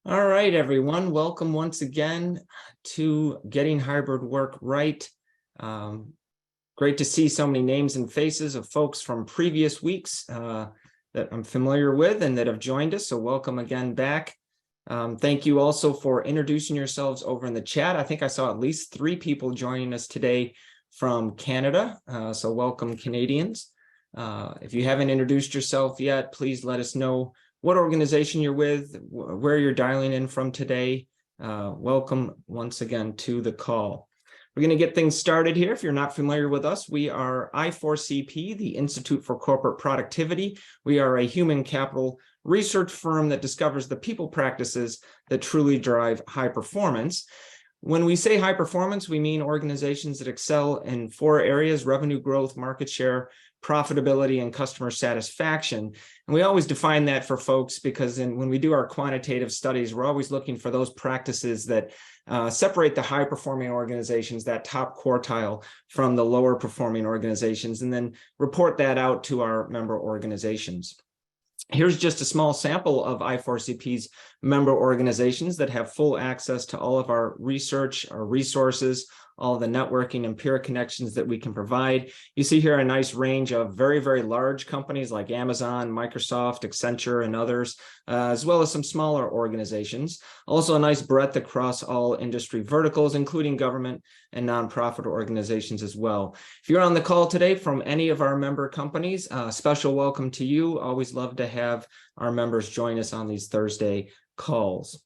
All right, everyone. Welcome once again to Getting Hybrid Work Right. Great to see so many names and faces of folks from previous weeks that I'm familiar with and that have joined us. So welcome again back. Thank you also for introducing yourselves over in the chat. I think I saw at least 3 people joining us today from Canada. So welcome, Canadians. If you haven't introduced yourself yet, please let us know what organization you're with, where you're dialing in from today. Welcome once again to the call. We're going to get things started here. If you're not familiar with us, we are I4CP, the Institute for Corporate Productivity. We are a human capital research firm that discovers the people practices that truly drive high performance. When we say high performance, we mean organizations that excel in 4 areas: revenue growth, market share, profitability, and customer satisfaction. And we always define that for folks because when we do our quantitative studies, we're always looking for those practices that separate the high performing organizations, that top quartile, from the lower performing organizations, and then report that out to our member organizations. Here's just a small sample of I4CP's member organizations that have full access to all of our research, our resources, all the networking and peer connections that we can provide. You see here a nice range of very, very large companies like Amazon, Microsoft, Accenture, and others, as well as some smaller organizations. Also a nice breadth across all industry verticals, including government and nonprofit organizations as well. If you're on the call today from any of our member companies, special welcome to you. Always love to have our members join us on these Thursday calls.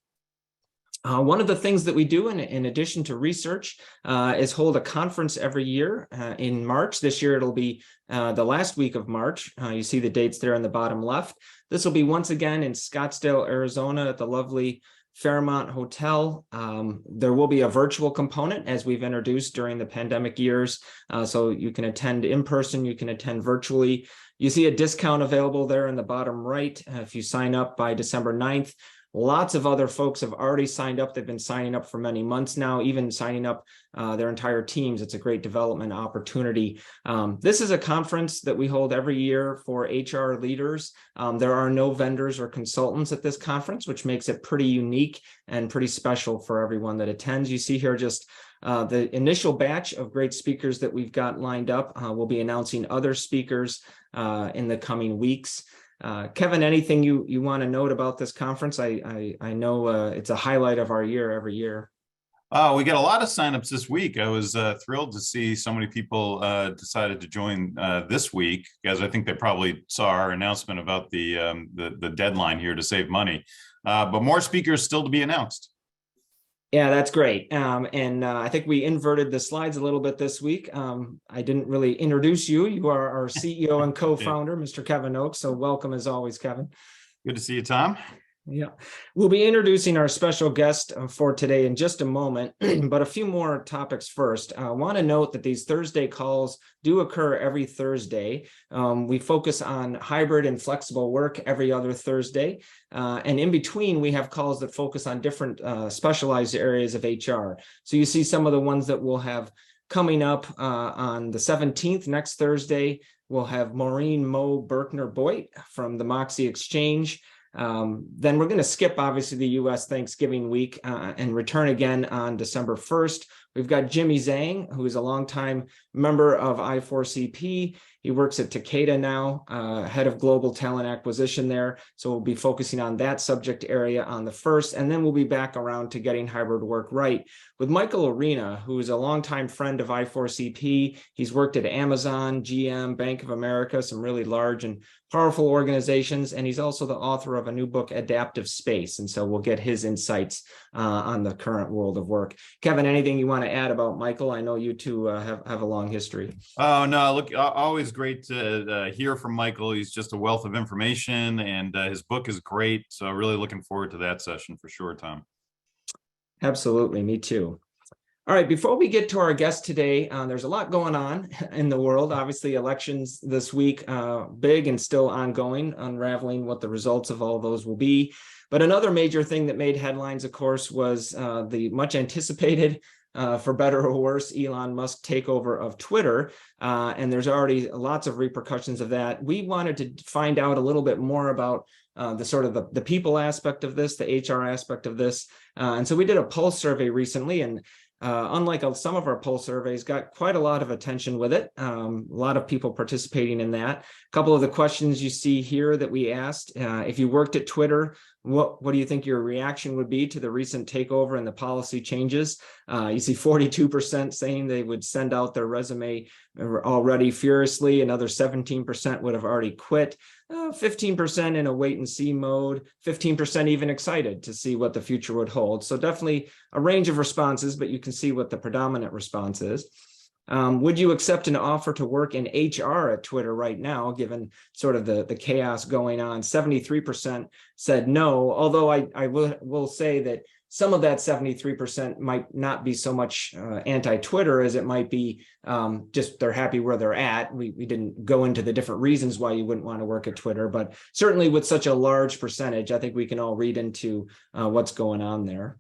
One of the things that we do in addition to research is hold a conference every year in March. This year, it'll be the last week of March. You see the dates there in the bottom left. This will be once again in Scottsdale, Arizona at the lovely Fairmont Hotel. There will be a virtual component as we've introduced during the pandemic years. So you can attend in person, you can attend virtually. You see a discount available there in the bottom right if you sign up by December 9th. Lots of other folks have already signed up. They've been signing up for many months now, even signing up their entire teams. It's a great development opportunity. This is a conference that we hold every year for HR leaders. There are no vendors or consultants at this conference, which makes it pretty unique and pretty special for everyone that attends. You see here just the initial batch of great speakers that we've got lined up. We'll be announcing other speakers in the coming weeks. Kevin, anything you want to note about this conference? I know it's a highlight of our year every year. We got a lot of signups this week. I was thrilled to see so many people decided to join this week, because I think they probably saw our announcement about the deadline here to save money. But more speakers still to be announced. Yeah, that's great. And I think we inverted the slides a little bit this week. I didn't really introduce you. You are our CEO and co-founder, Mr. Kevin Oakes. So welcome as always, Kevin. Good to see you, Tom. Yeah, we'll be introducing our special guest for today in just a moment, but a few more topics first. I want to note that these Thursday calls do occur every Thursday. We focus on hybrid and flexible work every other Thursday. And in between, we have calls that focus on different specialized areas of HR. So you see some of the ones that we'll have coming up on the 17th, next Thursday. We'll have Maureen Mo Berkner-Boyt from the Moxie Exchange. Then we're going to skip, obviously, the U.S. Thanksgiving week and return again on December 1st. We've got Jimmy Zhang, who is a longtime member of I4CP. He works at Takeda now, head of global talent acquisition there. So we'll be focusing on that subject area on the 1st. And then we'll be back around to getting hybrid work right with Michael Arena, who is a longtime friend of I4CP. He's worked at Amazon, GM, Bank of America, some really large and powerful organizations. And he's also the author of a new book, Adaptive Space. And so we'll get his insights on the current world of work. Kevin, anything you want to add about Michael? I know you two have a long history. Oh, no, look, always great to hear from Michael. He's just a wealth of information, and his book is great. So really looking forward to that session for sure, Tom. Absolutely, me too. All right, before we get to our guest today, there's a lot going on in the world. Obviously, elections this week, big and still ongoing, unraveling what the results of all those will be. But another major thing that made headlines, of course, was the much anticipated for better or worse, Elon Musk takeover of Twitter. And there's already lots of repercussions of that. We wanted to find out a little bit more about the sort of the people aspect of this, the HR aspect of this. And so we did a pulse survey recently, and unlike some of our pulse surveys, got quite a lot of attention with it. A lot of people participating in that. A couple of the questions you see here that we asked, if you worked at Twitter, what do you think your reaction would be to the recent takeover and the policy changes? You see 42% saying they would send out their resume already furiously. Another 17% would have already quit. 15% in a wait and see mode, 15% even excited to see what the future would hold. So definitely a range of responses, but you can see what the predominant response is. Would you accept an offer to work in HR at Twitter right now, given sort of the chaos going on? 73% said no, although I will say that some of that 73% might not be so much anti-Twitter as it might be just they're happy where they're at. We didn't go into the different reasons why you wouldn't want to work at Twitter, but certainly with such a large percentage, I think we can all read into what's going on there.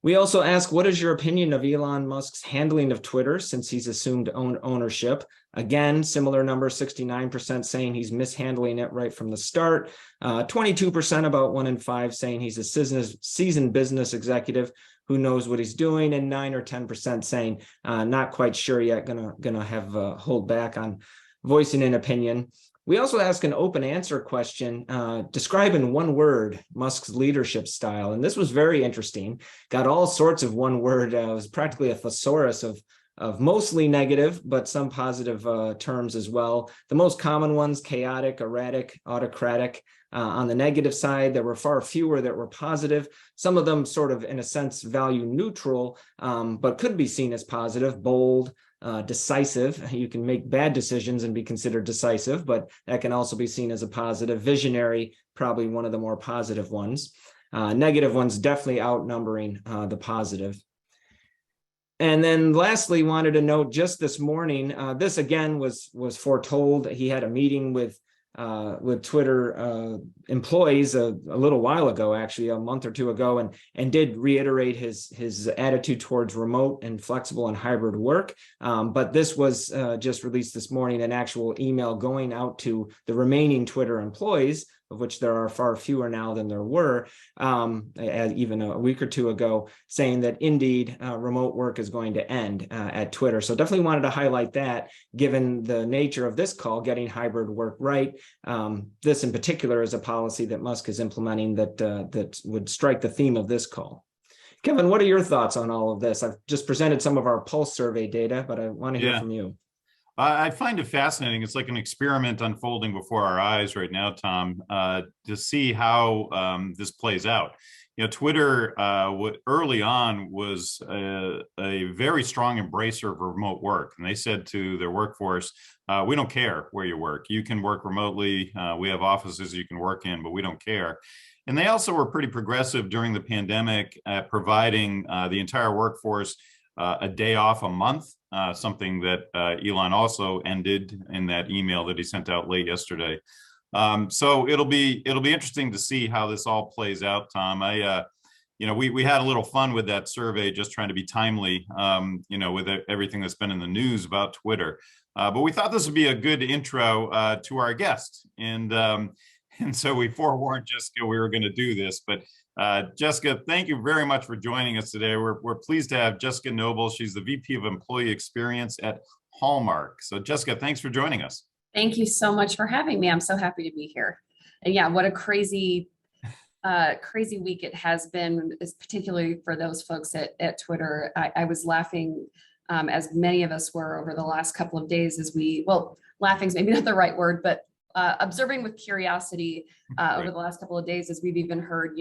We also ask, what is your opinion of Elon Musk's handling of Twitter since he's assumed ownership? Again, similar number, 69% saying he's mishandling it right from the start. 22%, about 1 in 5, saying he's a seasoned business executive who knows what he's doing, and 9 or 10% saying not quite sure yet, gonna have hold back on voicing an opinion. We also ask an open answer question, describe in one word Musk's leadership style. And this was very interesting. Got all sorts of one word. It was practically a thesaurus of mostly negative, but some positive terms as well. The most common ones, chaotic, erratic, autocratic. On the negative side, there were far fewer that were positive. Some of them sort of, in a sense, value neutral, but could be seen as positive, bold, decisive. You can make bad decisions and be considered decisive, but that can also be seen as a positive. Visionary, probably one of the more positive ones. Negative ones definitely outnumbering the positive. And then lastly, wanted to note just this morning, this again was foretold. He had a meeting with Twitter employees a little while ago, actually a month or two ago, and did reiterate his attitude towards remote and flexible and hybrid work. But this was just released this morning, an actual email going out to the remaining Twitter employees, of which there are far fewer now than there were even a week or two ago, saying that indeed remote work is going to end at Twitter. So definitely wanted to highlight that, given the nature of this call, getting hybrid work right. This in particular is a policy that Musk is implementing that would strike the theme of this call. Kevin, what are your thoughts on all of this? I've just presented some of our pulse survey data, but I want to hear from you. I find it fascinating. It's like an experiment unfolding before our eyes right now, Tom, to see how this plays out. You know, Twitter early on was a very strong embracer of remote work. And they said to their workforce, we don't care where you work. You can work remotely. We have offices you can work in, but we don't care. And they also were pretty progressive during the pandemic at providing the entire workforce a day off a month, something that Elon also ended in that email that he sent out late yesterday. So it'll be interesting to see how this all plays out, Tom. We had a little fun with that survey, just trying to be timely, with everything that's been in the news about Twitter. But we thought this would be a good intro to our guest, and so we forewarned Jessica we were going to do this. But Jessica, thank you very much for joining us today. We're pleased to have Jessica Noble. She's the VP of Employee Experience at Hallmark. So Jessica, thanks for joining us. Thank you so much for having me. I'm so happy to be here. And yeah, what a crazy week it has been, particularly for those folks at Twitter. I was laughing, as many of us were over the last couple of days laughing's maybe not the right word, but observing with curiosity over the last couple of days, as we've even heard,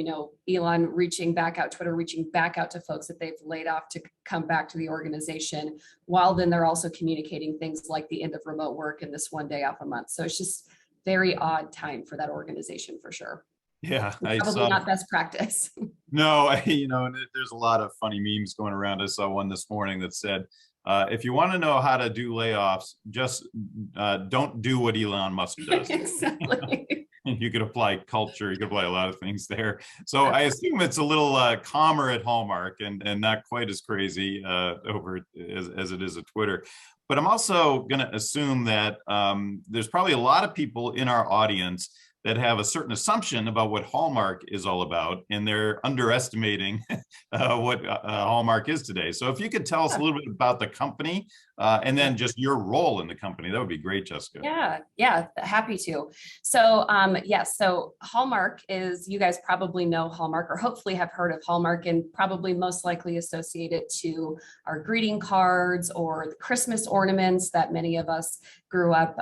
Elon reaching back out to folks that they've laid off to come back to the organization, while then they're also communicating things like the end of remote work and this one day off a month. So it's just very odd time for that organization for sure. Yeah, probably not best practice. No, there's a lot of funny memes going around. I saw one this morning that said, if you want to know how to do layoffs, just don't do what Elon Musk does. Exactly. You could apply culture, you could apply a lot of things there. So I assume it's a little calmer at Hallmark and not quite as crazy over as it is at Twitter. But I'm also going to assume that there's probably a lot of people in our audience that have a certain assumption about what Hallmark is all about, and they're underestimating what Hallmark is today. So if you could tell us a little bit about the company and then just your role in the company, that would be great, Jessica. Yeah, happy to. So yes, so Hallmark is, you guys probably know Hallmark or hopefully have heard of Hallmark and probably most likely associate it to our greeting cards or the Christmas ornaments that many of us grew up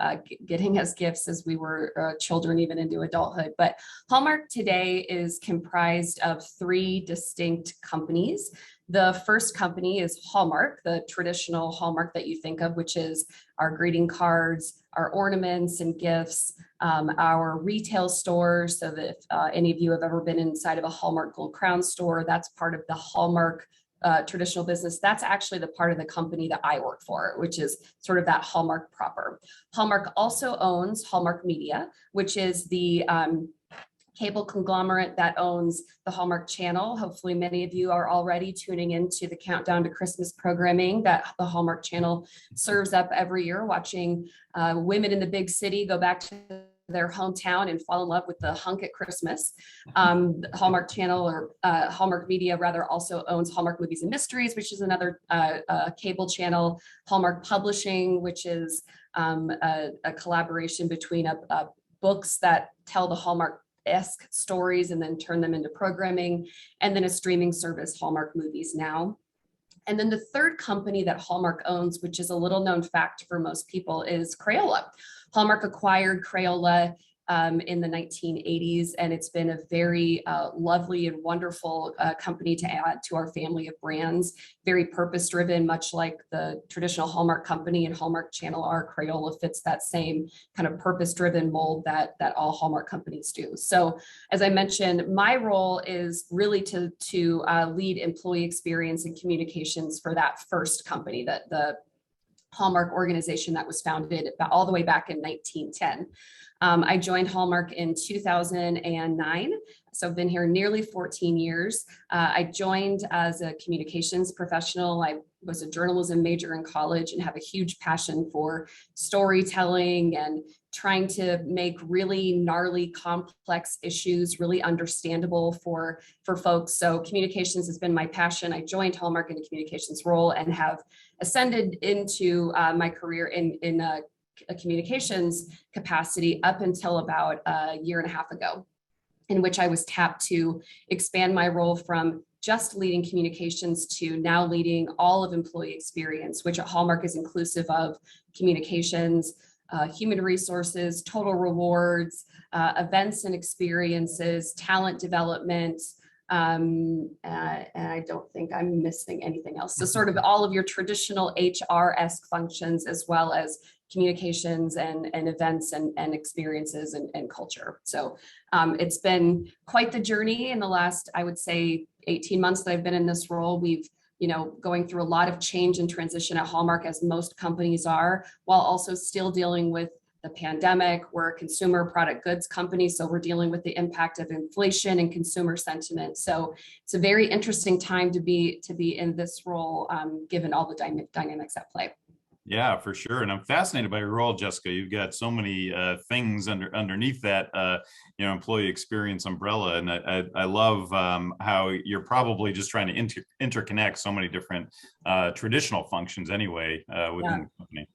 getting as gifts as we were children, even into adulthood. But Hallmark today is comprised of 3 distinct companies. The first company is Hallmark, the traditional Hallmark that you think of, which is our greeting cards, our ornaments and gifts, our retail stores. So that if any of you have ever been inside of a Hallmark Gold Crown store, that's part of the Hallmark traditional business. That's actually the part of the company that I work for, which is sort of that Hallmark proper. Hallmark also owns Hallmark Media, which is the cable conglomerate that owns the Hallmark Channel. Hopefully many of you are already tuning into the Countdown to Christmas programming that the Hallmark Channel serves up every year, watching women in the big city go back to their hometown and fall in love with the hunk at Christmas. Hallmark Channel, or Hallmark Media rather, also owns Hallmark Movies and Mysteries, which is another cable channel. Hallmark Publishing, which is a collaboration between books that tell the Hallmark-esque stories and then turn them into programming, and then a streaming service, Hallmark Movies Now. And then the third company that Hallmark owns, which is a little known fact for most people, is Crayola. Hallmark acquired Crayola in the 1980s, and it's been a very lovely and wonderful company to add to our family of brands. Very purpose-driven, much like the traditional Hallmark company and Hallmark Channel are. Crayola fits that same kind of purpose-driven mold that all Hallmark companies do. So, as I mentioned, my role is really to lead employee experience and communications for that first company, that the Hallmark organization that was founded all the way back in 1910. I joined Hallmark in 2009, so I've been here nearly 14 years. I joined as a communications professional. I was a journalism major in college and have a huge passion for storytelling and trying to make really gnarly, complex issues really understandable for folks. So communications has been my passion. I joined Hallmark in a communications role and have ascended into my career in a communications capacity up until about a year and a half ago, in which I was tapped to expand my role from just leading communications to now leading all of employee experience, which at Hallmark is inclusive of communications, human resources, total rewards, events and experiences, talent development, and I don't think I'm missing anything else. So sort of all of your traditional HR-esque functions, as well as communications and events and experiences and culture. So it's been quite the journey in the last, I would say, 18 months that I've been in this role. We've going through a lot of change and transition at Hallmark, as most companies are, while also still dealing with the pandemic. We're a consumer product goods company, so we're dealing with the impact of inflation and consumer sentiment. So it's a very interesting time to be in this role, given all the dynamics at play. Yeah, for sure. And I'm fascinated by your role, Jessica. You've got so many things underneath that, employee experience umbrella. And I love how you're probably just trying to interconnect so many different traditional functions anyway within the company.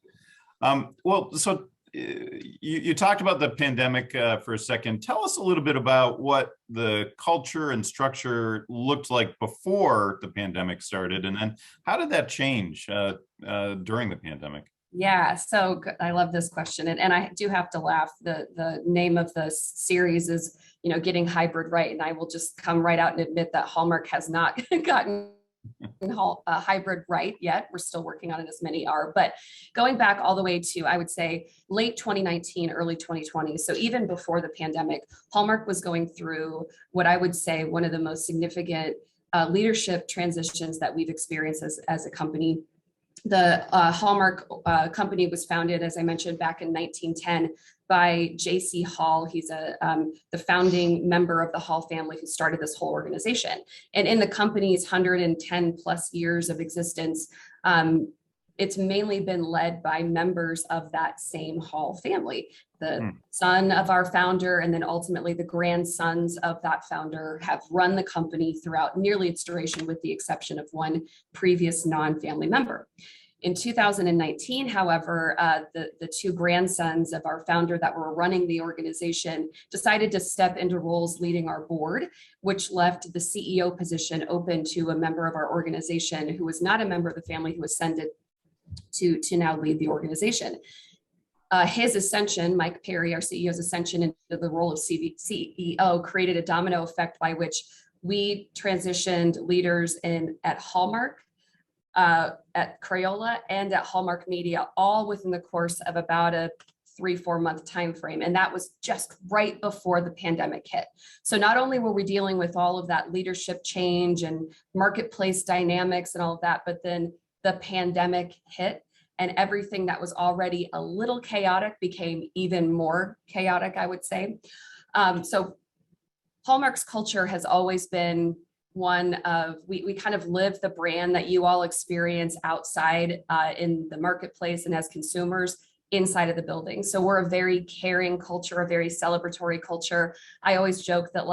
So you talked about the pandemic for a second. Tell us a little bit about what the culture and structure looked like before the pandemic started, and then how did that change during the pandemic? Yeah, so I love this question, and I do have to laugh. The name of the series is, getting hybrid right, and I will just come right out and admit that Hallmark has not gotten hybrid right yet. We're still working on it, as many are, but going back all the way to, I would say, late 2019, early 2020. So even before the pandemic, Hallmark was going through what I would say one of the most significant leadership transitions that we've experienced as a company. The Hallmark company was founded, as I mentioned, back in 1910 by J.C. Hall. He's the founding member of the Hall family who started this whole organization. And in the company's 110 plus years of existence, it's mainly been led by members of that same Hall family. The son of our founder and then ultimately the grandsons of that founder have run the company throughout nearly its duration, with the exception of one previous non-family member. In 2019, however, the two grandsons of our founder that were running the organization decided to step into roles leading our board, which left the CEO position open to a member of our organization who was not a member of the family, who ascended to now lead the organization. His ascension, Mike Perry, our CEO's ascension into the role of CEO, created a domino effect by which we transitioned leaders at Hallmark, at Crayola, and at Hallmark Media, all within the course of about a 3-4 month time frame. And that was just right before the pandemic hit. So not only were we dealing with all of that leadership change and marketplace dynamics and all of that, but then the pandemic hit and everything that was already a little chaotic became even more chaotic, I would say. So Hallmark's culture has always been one of, we kind of live the brand that you all experience outside in the marketplace and as consumers inside of the building. So we're a very caring culture, a very celebratory culture. I always joke that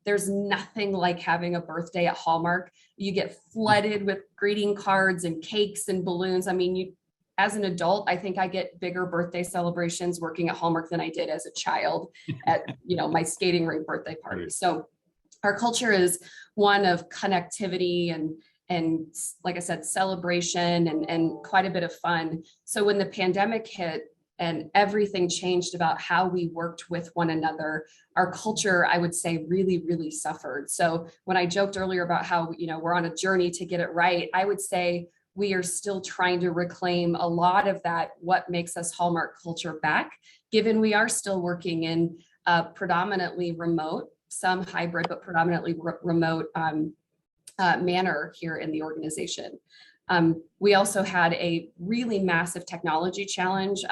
there's nothing like having a birthday at Hallmark. You get flooded with greeting cards and cakes and balloons. I mean, as an adult, I think I get bigger birthday celebrations working at Hallmark than I did as a child at, my skating rink birthday party. So our culture is one of connectivity and like I said, celebration and quite a bit of fun. So when the pandemic hit and everything changed about how we worked with one another, our culture, I would say, really, really suffered. So when I joked earlier about how, we're on a journey to get it right, I would say we are still trying to reclaim a lot of that, what makes us Hallmark culture back, given we are still working in predominantly remote, some hybrid, but predominantly remote manner here in the organization. We also had a really massive technology challenge.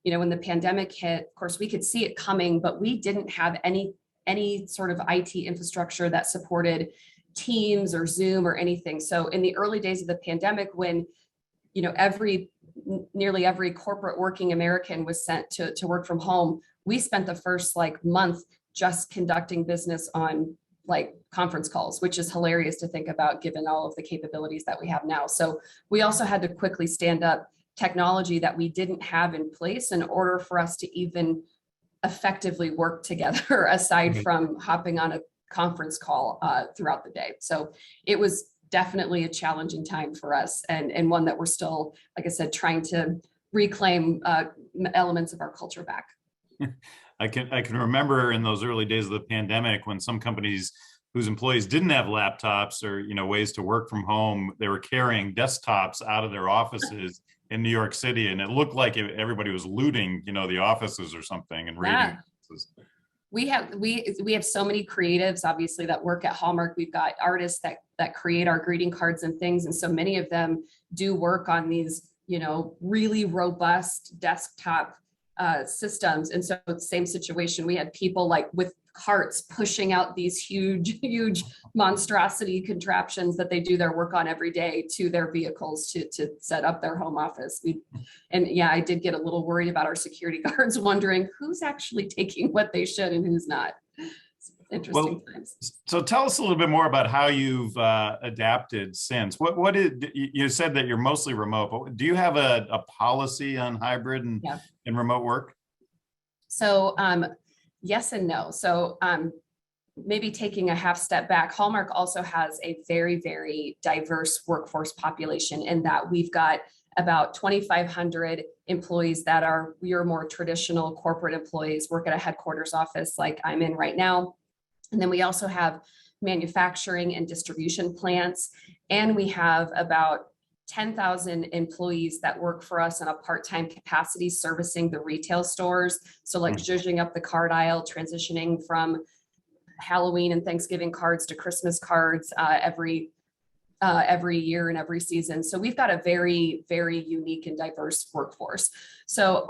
When the pandemic hit, of course, we could see it coming, but we didn't have any sort of IT infrastructure that supported Teams or Zoom or anything. So in the early days of the pandemic, when nearly every corporate working American was sent to work from home, we spent the first month just conducting business on conference calls, which is hilarious to think about given all of the capabilities that we have now. So we also had to quickly stand up technology that we didn't have in place in order for us to even effectively work together aside from hopping on a conference call throughout the day. So it was definitely a challenging time for us and one that we're still, like I said, trying to reclaim elements of our culture back. I can remember in those early days of the pandemic when some companies whose employees didn't have laptops or ways to work from home, they were carrying desktops out of their offices in New York City, and it looked like everybody was looting the offices or something and raiding offices. We have so many creatives, obviously, that work at Hallmark. We've got artists that create our greeting cards and things, and so many of them do work on these really robust desktop systems. And so same situation, we had people with carts pushing out these huge monstrosity contraptions that they do their work on every day to their vehicles to set up their home office. I did get a little worried about our security guards, wondering who's actually taking what they should and who's not. It's interesting times. So tell us a little bit more about how you've adapted since. What did you said that you're mostly remote, but do you have a policy on hybrid and remote work? So yes and no. So maybe taking a half step back, Hallmark also has a very, very diverse workforce population in that we've got about 2,500 employees that are your more traditional corporate employees, work at a headquarters office like I'm in right now. And then we also have manufacturing and distribution plants. And we have about 10,000 employees that work for us in a part-time capacity servicing the retail stores. So zhuzhing up the card aisle, transitioning from Halloween and Thanksgiving cards to Christmas cards every every year and every season. So we've got a very, very unique and diverse workforce. So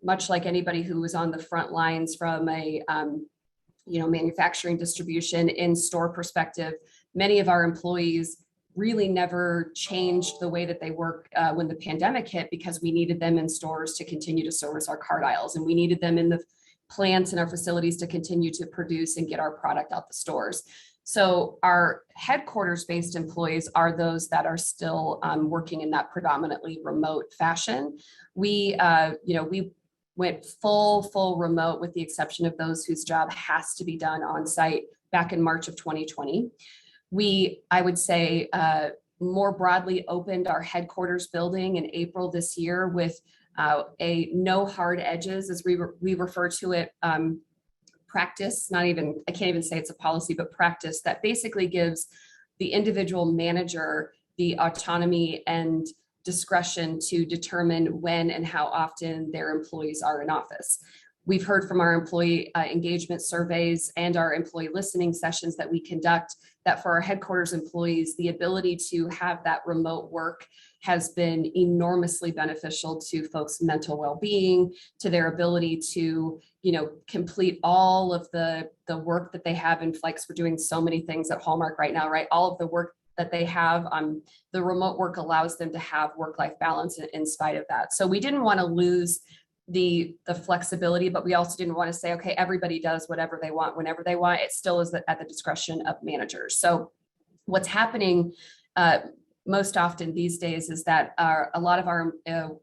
much like anybody who was on the front lines from a manufacturing, distribution, in-store perspective, many of our employees really never changed the way that they work when the pandemic hit, because we needed them in stores to continue to service our cart aisles, and we needed them in the plants and our facilities to continue to produce and get our product out the stores. So our headquarters-based employees are those that are still working in that predominantly remote fashion. We went full remote, with the exception of those whose job has to be done on site back in March of 2020. I would say, more broadly opened our headquarters building in April this year with a no hard edges, as we refer to it, practice. I can't even say it's a policy, but practice that basically gives the individual manager the autonomy and discretion to determine when and how often their employees are in office. We've heard from our employee engagement surveys and our employee listening sessions that we conduct that for our headquarters employees, the ability to have that remote work has been enormously beneficial to folks' mental well-being, to their ability to, complete all of the work that they have in Flex. We're doing so many things at Hallmark right now, right? All of the work that they have, the remote work allows them to have work-life balance in spite of that. So we didn't want to lose the flexibility, but we also didn't want to say, okay, everybody does whatever they want, whenever they want. It still is at the discretion of managers. So what's happening most often these days is that a lot of our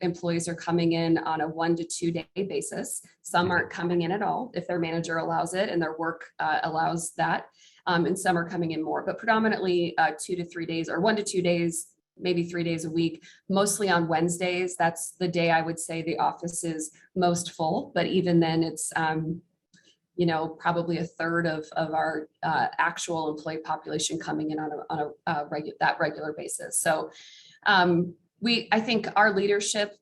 employees are coming in on a 1 to 2 day basis. Some aren't coming in at all if their manager allows it and their work allows that. And some are coming in more, but predominantly 2 to 3 days, or 1 to 2 days, maybe 3 days a week, mostly on Wednesdays. That's the day I would say the office is most full, but even then it's, probably a third of our actual employee population coming in on a regular basis. So I think our leadership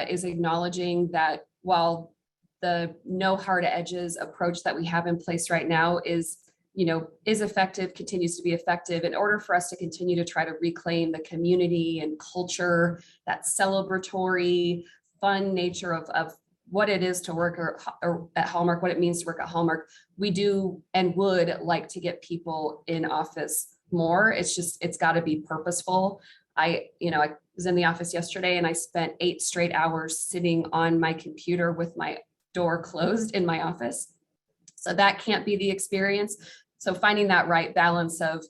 is acknowledging that while the no hard edges approach that we have in place right now is effective, continues to be effective, in order for us to continue to try to reclaim the community and culture, that celebratory, fun nature of what it is to work or at Hallmark, what it means to work at Hallmark, we do and would like to get people in office more. It's got to be purposeful. I was in the office yesterday and I spent 8 straight hours sitting on my computer with my door closed in my office. So that can't be the experience. So finding that right balance of,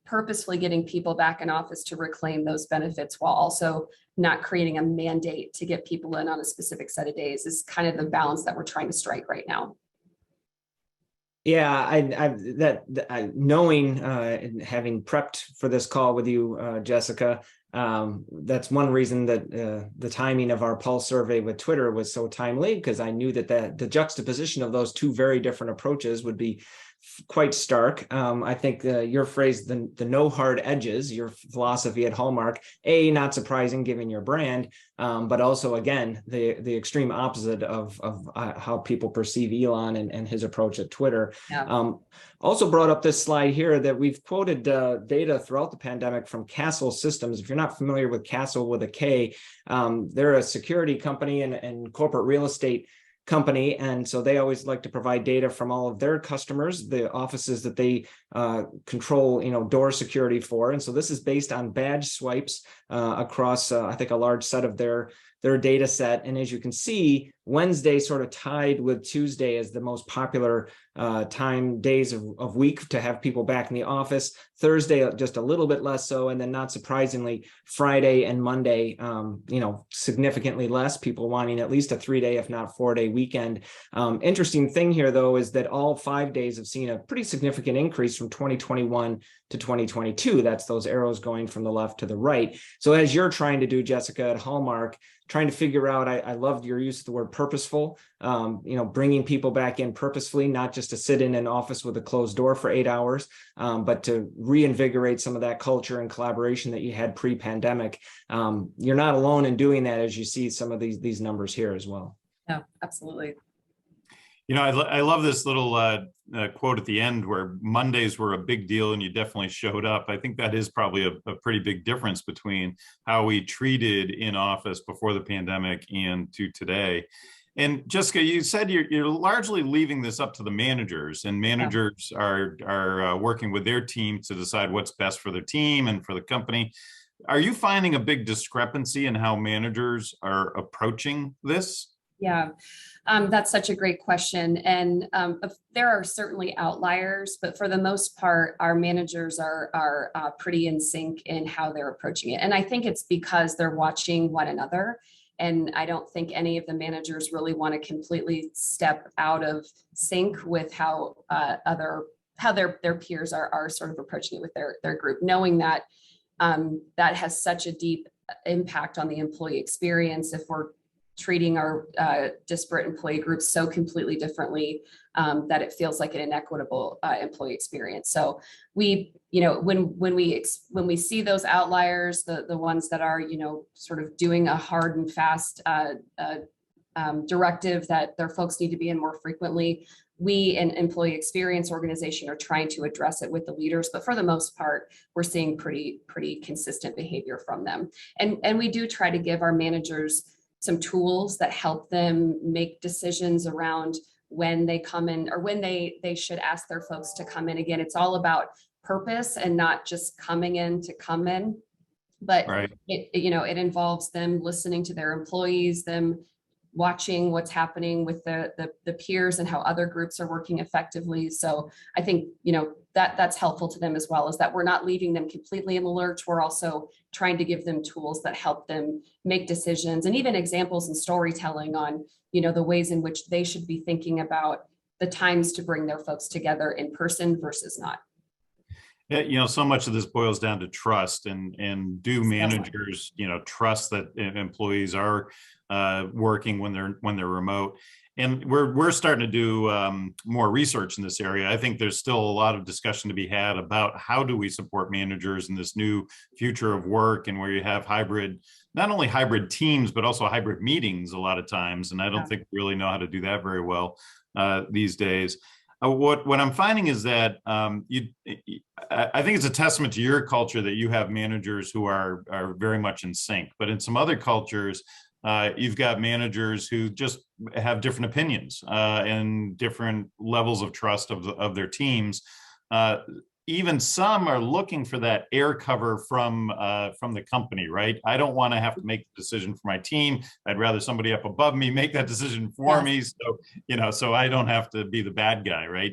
purposefully getting people back in office to reclaim those benefits while also not creating a mandate to get people in on a specific set of days is kind of the balance that we're trying to strike right now. Yeah, knowing and having prepped for this call with you, Jessica, that's one reason that the timing of our pulse survey with Twitter was so timely, because I knew that the juxtaposition of those two very different approaches would be quite stark. I think your phrase, the no hard edges, your philosophy at Hallmark, not surprising given your brand, but also, again, the extreme opposite of how people perceive Elon and his approach at Twitter. Yeah. Also brought up this slide here that we've quoted data throughout the pandemic from Castle Systems. If you're not familiar with Castle with a K, they're a security company and corporate real estate company, and so they always like to provide data from all of their customers, the offices that they control, door security for. And so this is based on badge swipes across, I think, a large set of their data set. And as you can see, Wednesday sort of tied with Tuesday as the most popular days of week to have people back in the office. Thursday, just a little bit less so. And then not surprisingly, Friday and Monday, significantly less, people wanting at least a 3-day, if not 4-day weekend. Interesting thing here, though, is that all 5 days have seen a pretty significant increase from 2021 to 2022. That's those arrows going from the left to the right. So as you're trying to do, Jessica, at Hallmark, trying to figure out, I loved your use of the word purposeful, bringing people back in purposefully, not just to sit in an office with a closed door for 8 hours, but to reinvigorate some of that culture and collaboration that you had pre-pandemic. You're not alone in doing that, as you see some of these numbers here as well. No, absolutely. I love this little quote at the end where Mondays were a big deal and you definitely showed up. I think that is probably a pretty big difference between how we treated in office before the pandemic and to today. And Jessica, you said you're largely leaving this up to the managers, and managers are working with their team to decide what's best for their team and for the company. Are you finding a big discrepancy in how managers are approaching this? Yeah, that's such a great question. And there are certainly outliers, but for the most part, our managers are pretty in sync in how they're approaching it. And I think it's because they're watching one another. And I don't think any of the managers really want to completely step out of sync with how their peers are sort of approaching it with their group, knowing that that has such a deep impact on the employee experience if we're treating our disparate employee groups so completely differently that it feels like an inequitable employee experience. So we, when we see those outliers, the ones that are, sort of doing a hard and fast directive that their folks need to be in more frequently, we, an employee experience organization, are trying to address it with the leaders, but for the most part, we're seeing pretty consistent behavior from them. And we do try to give our managers some tools that help them make decisions around when they come in or when they should ask their folks to come in. Again, it's all about purpose and not just coming in to come in, but it involves them listening to their employees, them watching what's happening with the peers and how other groups are working effectively. So I think, that's helpful to them as well, is that we're not leaving them completely in the lurch. We're also trying to give them tools that help them make decisions, and even examples and storytelling on, the ways in which they should be thinking about the times to bring their folks together in person versus not. Yeah, so much of this boils down to trust, and do managers, trust that employees are working when they're remote. And we're starting to do more research in this area. I think there's still a lot of discussion to be had about how do we support managers in this new future of work, and where you have not only hybrid teams, but also hybrid meetings a lot of times. And I don't think we really know how to do that very well these days. What I'm finding is that I think it's a testament to your culture that you have managers who are very much in sync. But in some other cultures, you've got managers who just have different opinions and different levels of trust of their teams. Even some are looking for that air cover from the company, right? I don't want to have to make the decision for my team. I'd rather somebody up above me make that decision for me. So, so I don't have to be the bad guy, right?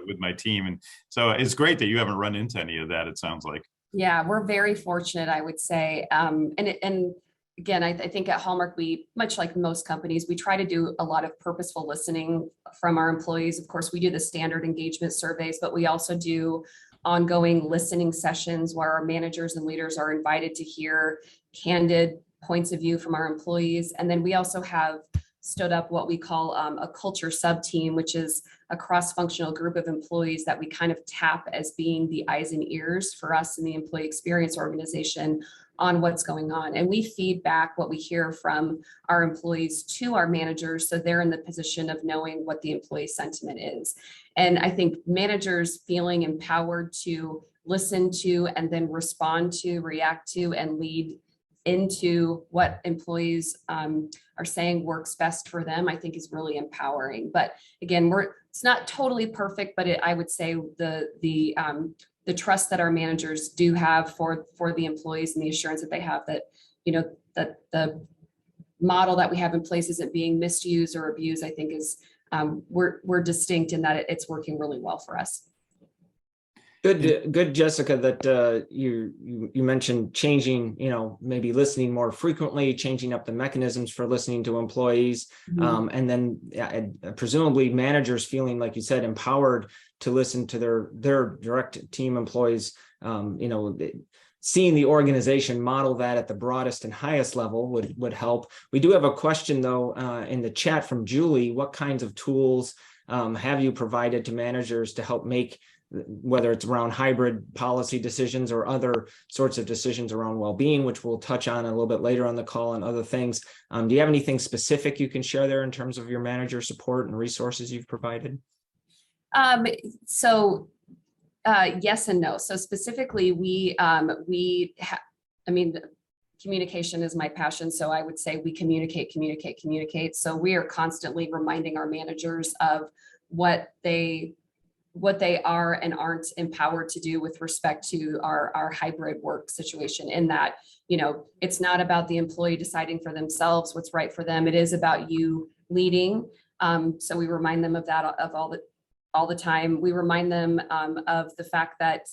With my team. And so it's great that you haven't run into any of that, it sounds like. Yeah, we're very fortunate, I would say. And again, I think at Hallmark, we, much like most companies, we try to do a lot of purposeful listening from our employees. Of course, we do the standard engagement surveys, but we also do ongoing listening sessions where our managers and leaders are invited to hear candid points of view from our employees. And then we also have stood up what we call a culture sub-team, which is a cross-functional group of employees that we kind of tap as being the eyes and ears for us in the employee experience organization on what's going on. And we feed back what we hear from our employees to our managers, so they're in the position of knowing what the employee sentiment is. And I think managers feeling empowered to listen to and then respond to, react to, and lead into what employees are saying works best for them, I think is really empowering. But again, it's not totally perfect, but I would say the trust that our managers do have for the employees and the assurance that they have that, that the model that we have in place isn't being misused or abused, I think is we're distinct in that it's working really well for us. Good, Jessica, that you mentioned changing, maybe listening more frequently, changing up the mechanisms for listening to employees. Mm-hmm. And then presumably managers feeling, like you said, empowered to listen to their direct team employees, seeing the organization model that at the broadest and highest level would help. We do have a question though in the chat from Julie. What kinds of tools have you provided to managers to help make whether it's around hybrid policy decisions or other sorts of decisions around well-being, which we'll touch on a little bit later on the call, and other things. Do you have anything specific you can share there in terms of your manager support and resources you've provided? Yes and no. So specifically, communication is my passion. So I would say we communicate. So we are constantly reminding our managers of what they are and aren't empowered to do with respect to our hybrid work situation, in that, it's not about the employee deciding for themselves what's right for them. It is about you leading. So we remind them of that, of all the time. We remind them of the fact that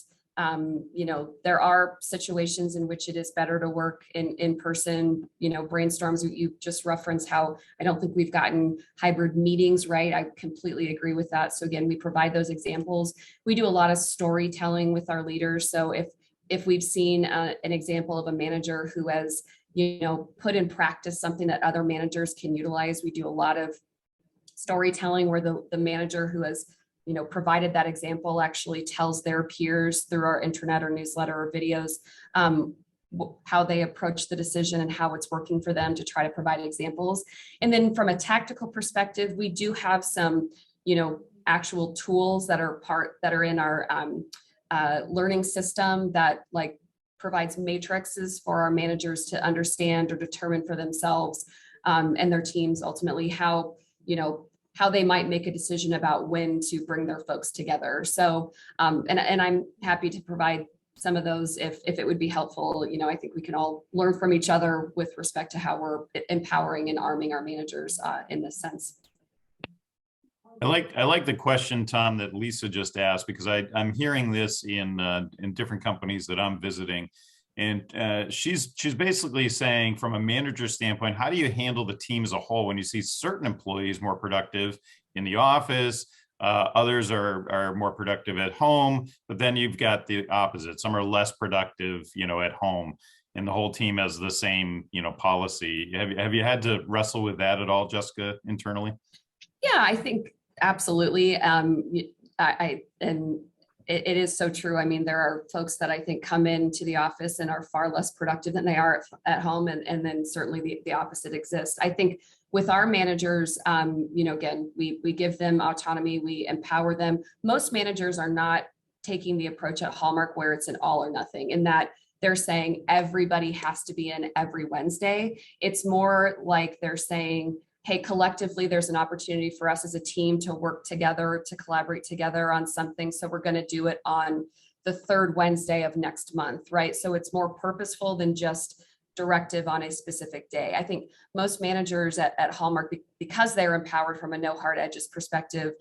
there are situations in which it is better to work in person. Brainstorms, you just referenced how I don't think we've gotten hybrid meetings right. I completely agree with that. So again, we provide those examples. We do a lot of storytelling with our leaders. So if we've seen an example of a manager who has put in practice something that other managers can utilize, we do a lot of storytelling where the manager who has provided that example actually tells their peers through our intranet or newsletter or videos how they approach the decision and how it's working for them, to try to provide examples. And then from a tactical perspective, we do have some, actual tools that are in our learning system that provides matrices for our managers to understand or determine for themselves and their teams ultimately how they might make a decision about when to bring their folks together. So, and I'm happy to provide some of those if it would be helpful. I think we can all learn from each other with respect to how we're empowering and arming our managers in this sense. I like the question, Tom, that Lisa just asked, because I'm hearing this in different companies that I'm visiting. And she's basically saying, from a manager standpoint, how do you handle the team as a whole when you see certain employees more productive in the office, others are more productive at home, but then you've got the opposite. Some are less productive, at home, and the whole team has the same, policy. Have you had to wrestle with that at all, Jessica, internally? Yeah, I think absolutely. It is so true. I mean, there are folks that I think come into the office and are far less productive than they are at home. And then certainly the opposite exists. I think with our managers, again, we give them autonomy, we empower them. Most managers are not taking the approach at Hallmark where it's an all or nothing, in that they're saying everybody has to be in every Wednesday. It's more like they're saying, hey, collectively, there's an opportunity for us as a team to work together, to collaborate together on something. So we're going to do it on the third Wednesday of next month, right? So it's more purposeful than just directive on a specific day. I think most managers at Hallmark, because they're empowered from a no hard edges perspective,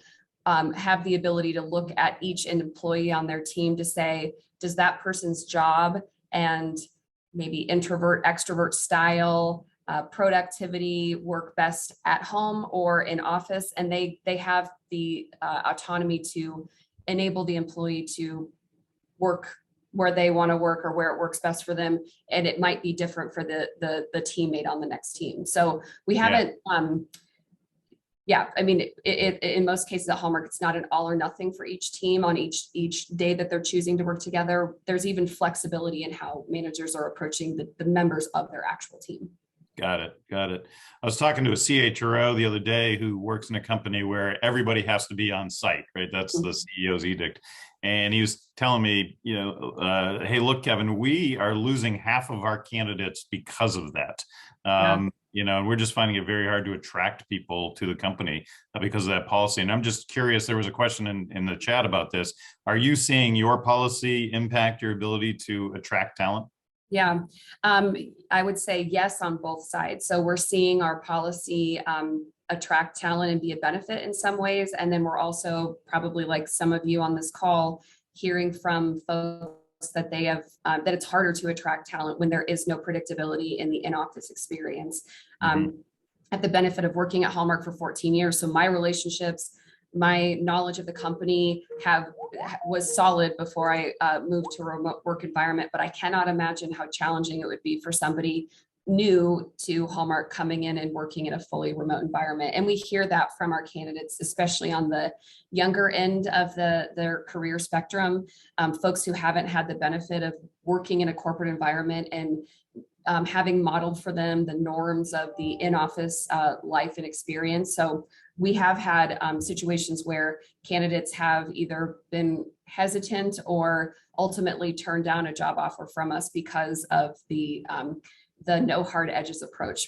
have the ability to look at each employee on their team to say, does that person's job and maybe introvert, extrovert style, productivity work best at home or in office? And they have the autonomy to enable the employee to work where they want to work or where it works best for them. And it might be different for the teammate on the next team. So we haven't, I mean, in most cases at Hallmark, it's not an all or nothing for each team on each day that they're choosing to work together. There's even flexibility in how managers are approaching the members of their actual team. Got it. I was talking to a CHRO the other day who works in a company where everybody has to be on site, right? That's the CEO's edict. And he was telling me, hey, look, Kevin, we are losing half of our candidates because of that. And we're just finding it very hard to attract people to the company because of that policy. And I'm just curious, there was a question in the chat about this. Are you seeing your policy impact your ability to attract talent? Yeah, I would say yes on both sides. So we're seeing our policy attract talent and be a benefit in some ways. And then we're also, probably like some of you on this call, hearing from folks that they have, that it's harder to attract talent when there is no predictability in the in-office experience. I have the benefit of working at Hallmark for 14 years. So my relationships, my knowledge of the company was solid before I moved to a remote work environment, but I cannot imagine how challenging it would be for somebody new to Hallmark coming in and working in a fully remote environment. And we hear that from our candidates, especially on the younger end of their career spectrum, folks who haven't had the benefit of working in a corporate environment and having modeled for them the norms of the in-office life and experience. So we have had situations where candidates have either been hesitant or ultimately turned down a job offer from us because of the no hard edges approach.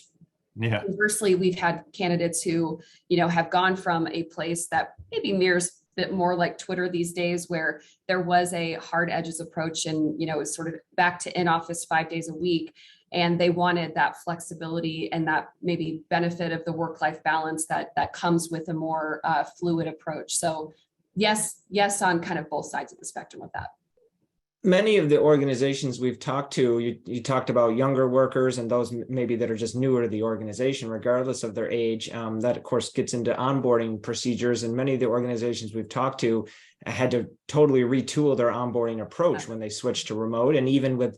Yeah. Conversely, we've had candidates who, have gone from a place that maybe mirrors a bit more like Twitter these days, where there was a hard edges approach and, it's sort of back to in-office 5 days a week. And they wanted that flexibility and that maybe benefit of the work-life balance that comes with a more fluid approach. So yes, on kind of both sides of the spectrum of that. Many of the organizations we've talked to, you talked about younger workers and those maybe that are just newer to the organization, regardless of their age. That, of course, gets into onboarding procedures. And many of the organizations we've talked to had to totally retool their onboarding approach when they switched to remote. And even with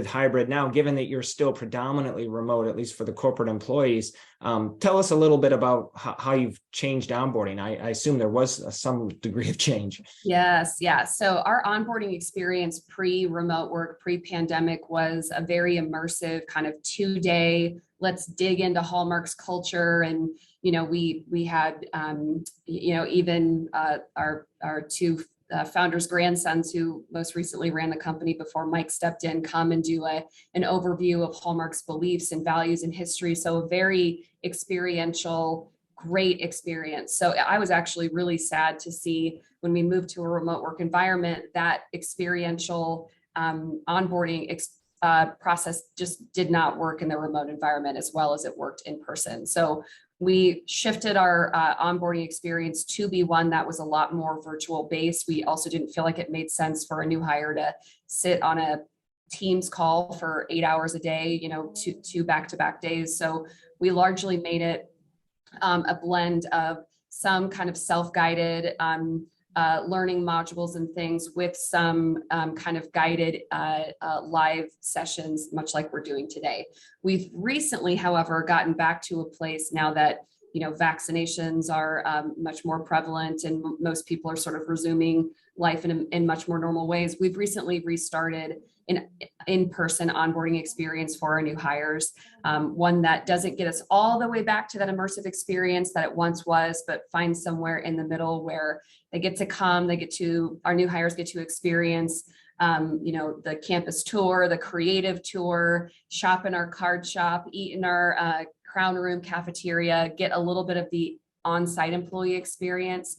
hybrid now, given that you're still predominantly remote, at least for the corporate employees, tell us a little bit about how you've changed onboarding. I assume there was some degree of change. Yes. Yeah. So our onboarding experience pre-remote work, pre-pandemic was a very immersive kind of 2-day, let's dig into Hallmark's culture. And, we had, even our two founders' grandsons who most recently ran the company before Mike stepped in, come and do an overview of Hallmark's beliefs and values and history. So a very experiential, great experience. So I was actually really sad to see when we moved to a remote work environment, that experiential onboarding process just did not work in the remote environment as well as it worked in person. So we shifted our onboarding experience to be one that was a lot more virtual based. We also didn't feel like it made sense for a new hire to sit on a Teams call for 8 hours a day, two back-to-back days. So we largely made it a blend of some kind of self-guided learning modules and things with some kind of guided live sessions, much like we're doing today. We've recently, however, gotten back to a place now that vaccinations are much more prevalent and most people are sort of resuming life in much more normal ways. We've recently restarted an in-person onboarding experience for our new hires, one that doesn't get us all the way back to that immersive experience that it once was, but finds somewhere in the middle where they get to come, our new hires get to experience the campus tour, the creative tour, shop in our card shop, eat in our Crown Room cafeteria, get a little bit of the on-site employee experience,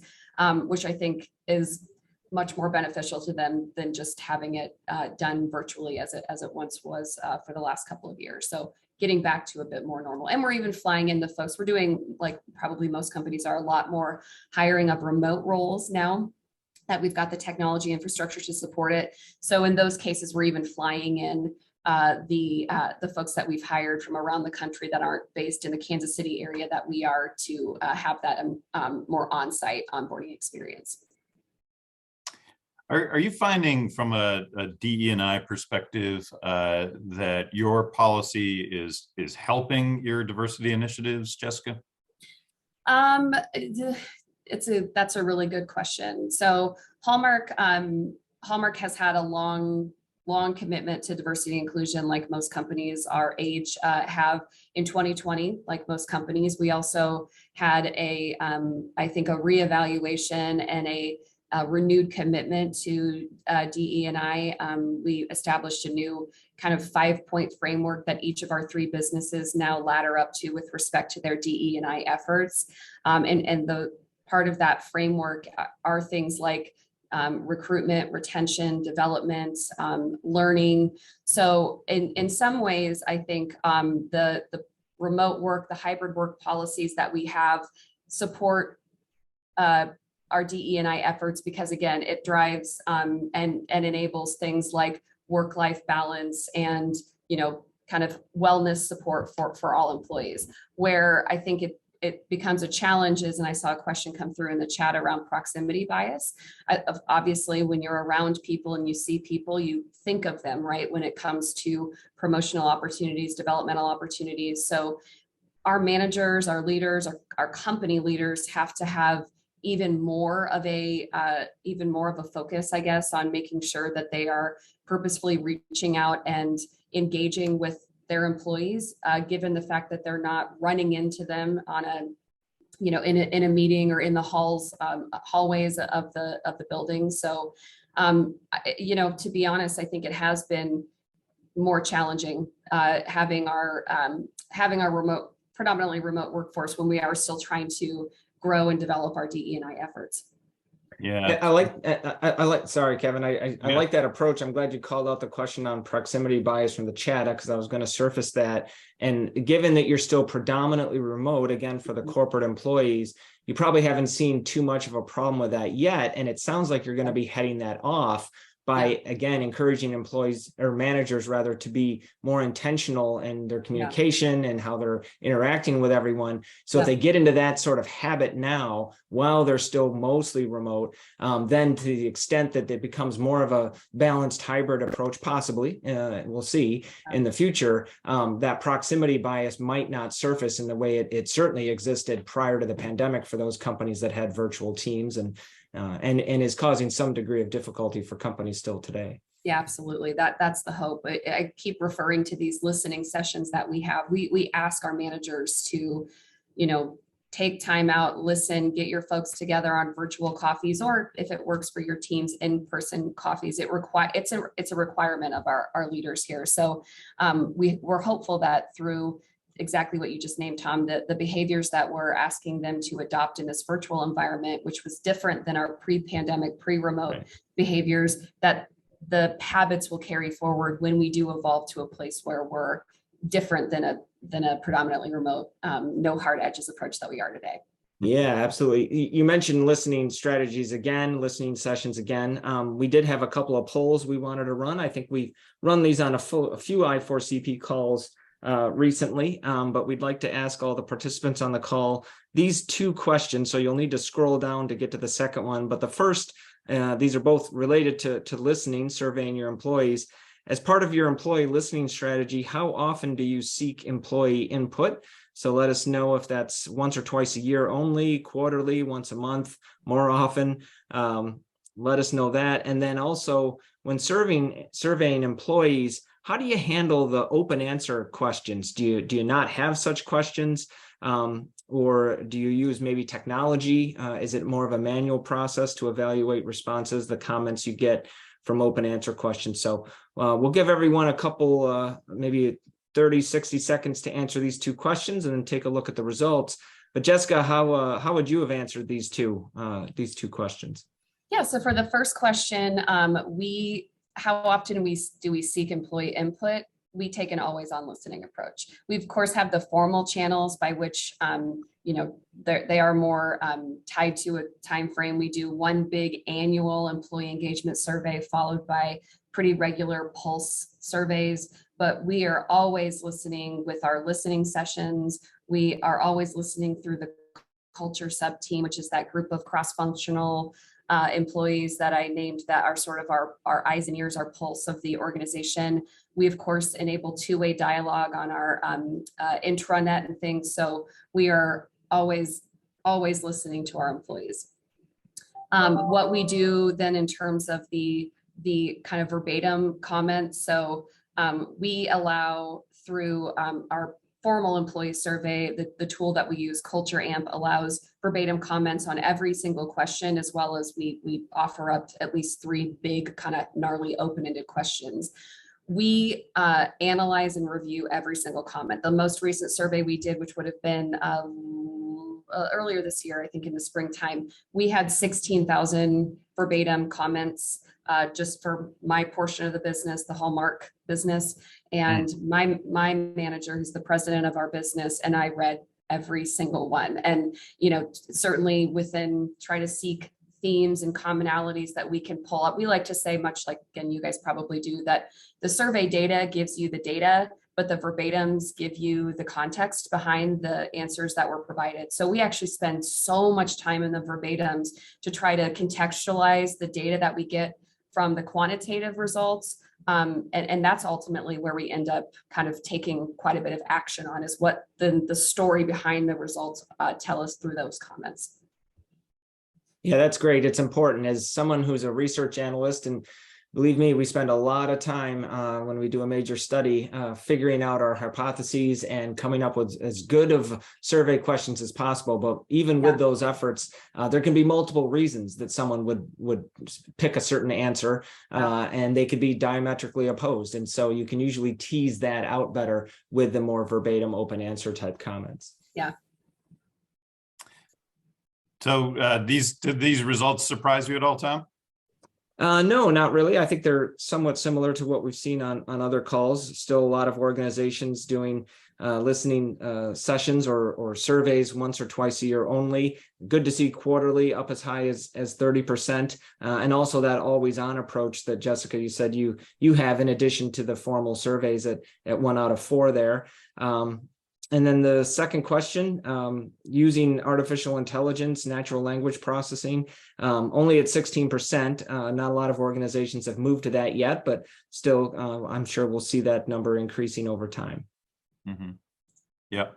which I think is much more beneficial to them than just having it done virtually as it once was for the last couple of years. So getting back to a bit more normal. And we're even flying in the folks. We're doing, like probably most companies are, a lot more hiring of remote roles now that we've got the technology infrastructure to support it. So in those cases, we're even flying in the folks that we've hired from around the country that aren't based in the Kansas City area that we are, to have that more on-site onboarding experience. Are you finding from a DE&I perspective that your policy is helping your diversity initiatives, Jessica? That's a really good question. So Hallmark has had a long commitment to diversity and inclusion, like most companies our age have. In 2020, like most companies, we also had I think a reevaluation and a renewed commitment to DE&I. We established a new kind of 5-point framework that each of our 3 businesses now ladder up to with respect to their DE&I efforts. And the part of that framework are things like recruitment, retention, development, learning. So in some ways, I think the remote work, the hybrid work policies that we have support our DE&I efforts, because again, it drives and enables things like work-life balance and kind of wellness support for all employees. Where I think it becomes a challenge is, and I saw a question come through in the chat around proximity bias. Obviously, when you're around people and you see people, you think of them, right? When it comes to promotional opportunities, developmental opportunities. So our managers, our leaders, our company leaders have to have even more of a focus, I guess, on making sure that they are purposefully reaching out and engaging with their employees, given the fact that they're not running into them on a, in a meeting or in the hallways of the building. So, to be honest, I think it has been more challenging having our predominantly remote workforce when we are still trying to grow and develop our DE&I efforts. Yeah, I like, sorry, Kevin, I like that approach. I'm glad you called out the question on proximity bias from the chat, because I was going to surface that. And given that you're still predominantly remote, again, for the corporate employees, you probably haven't seen too much of a problem with that yet. And it sounds like you're going to be heading that off by, again, encouraging employees or managers rather to be more intentional in their communication and how they're interacting with everyone. So if they get into that sort of habit now, while they're still mostly remote, then to the extent that it becomes more of a balanced hybrid approach, possibly, we'll see in the future, that proximity bias might not surface in the way it certainly existed prior to the pandemic for those companies that had virtual teams and is causing some degree of difficulty for companies still today. Yeah, absolutely. That's the hope. I keep referring to these listening sessions that we have. We ask our managers to, take time out, listen, get your folks together on virtual coffees, or if it works for your teams, in-person coffees. It's a requirement of our leaders here. So we're hopeful that through exactly what you just named, Tom, the behaviors that we're asking them to adopt in this virtual environment, which was different than our pre-pandemic, pre-remote behaviors, that the habits will carry forward when we do evolve to a place where we're different than a predominantly remote, no hard edges approach that we are today. Yeah, absolutely. You mentioned listening strategies again, listening sessions again. We did have a couple of polls we wanted to run. I think we've run these on a few I4CP calls recently, but we'd like to ask all the participants on the call these two questions. So you'll need to scroll down to get to the second one. But the first, these are both related to listening, surveying your employees. As part of your employee listening strategy, how often do you seek employee input? So let us know if that's once or twice a year only, quarterly, once a month, more often. Let us know that. And then also when surveying employees, how do you handle the open answer questions? Do you not have such questions? Or do you use maybe technology? Is it more of a manual process to evaluate responses, the comments you get from open answer questions? So we'll give everyone a couple, maybe 30, 60 seconds to answer these two questions and then take a look at the results. But Jessica, how would you have answered these two questions? Yeah, so for the first question, how often do we seek employee input? We take an always on listening approach. We of course have the formal channels by which they are more tied to a time frame. We do one big annual employee engagement survey followed by pretty regular pulse surveys, but we are always listening with our listening sessions. We are always listening through the culture sub team, which is that group of cross-functional employees that I named that are sort of our eyes and ears, our pulse of the organization. We of course enable two-way dialogue on our intranet and things. So we are always listening to our employees. What we do then in terms of the kind of verbatim comments. So we allow through our formal employee survey, the tool that we use, Culture Amp, allows verbatim comments on every single question, as well as we offer up at least 3 big kind of gnarly open-ended questions. We analyze and review every single comment. The most recent survey we did, which would have been earlier this year, I think in the springtime, we had 16,000 verbatim comments just for my portion of the business, the Hallmark business. And my manager, who's the president of our business, and I read every single one. And, certainly try to seek themes and commonalities that we can pull up. We like to say, much like, again, you guys probably do, that the survey data gives you the data, but the verbatims give you the context behind the answers that were provided. So we actually spend so much time in the verbatims to try to contextualize the data that we get from the quantitative results. And that's ultimately where we end up kind of taking quite a bit of action on, is what the story behind the results tell us through those comments. Yeah, that's great. It's important. As someone who's a research analyst, and believe me, we spend a lot of time when we do a major study figuring out our hypotheses and coming up with as good of survey questions as possible. But even with those efforts, there can be multiple reasons that someone would pick a certain answer, and they could be diametrically opposed. And so you can usually tease that out better with the more verbatim open answer type comments. Yeah. So did these results surprise you at all, Tom? No, not really. I think they're somewhat similar to what we've seen on other calls. Still a lot of organizations doing listening sessions or surveys once or twice a year only. Good to see quarterly up as high as 30%. And also that always on approach that Jessica, you said you have, in addition to the formal surveys at 1 out of 4 there. And then the second question, using artificial intelligence, natural language processing, only at 16%. Not a lot of organizations have moved to that yet, but still, I'm sure we'll see that number increasing over time. Mm-hmm. Yeah.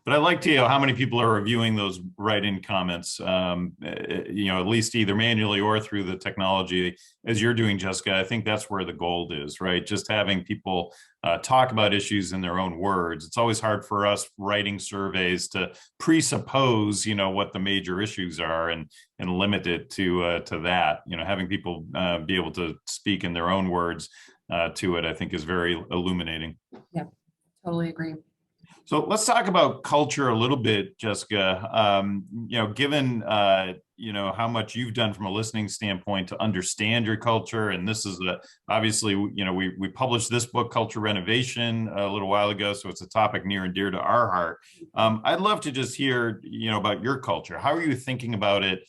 But I'd like to know how many people are reviewing those write-in comments, at least either manually or through the technology as you're doing, Jessica. I think that's where the gold is, right? Just having people talk about issues in their own words. It's always hard for us writing surveys to presuppose, what the major issues are and limit it to that. Having people be able to speak in their own words to it, I think, is very illuminating. Yeah, totally agree. So let's talk about culture a little bit, Jessica. Given how much you've done from a listening standpoint to understand your culture, and this is obviously we published this book, Culture Renovation, a little while ago, so it's a topic near and dear to our heart. I'd love to just hear about your culture. How are you thinking about it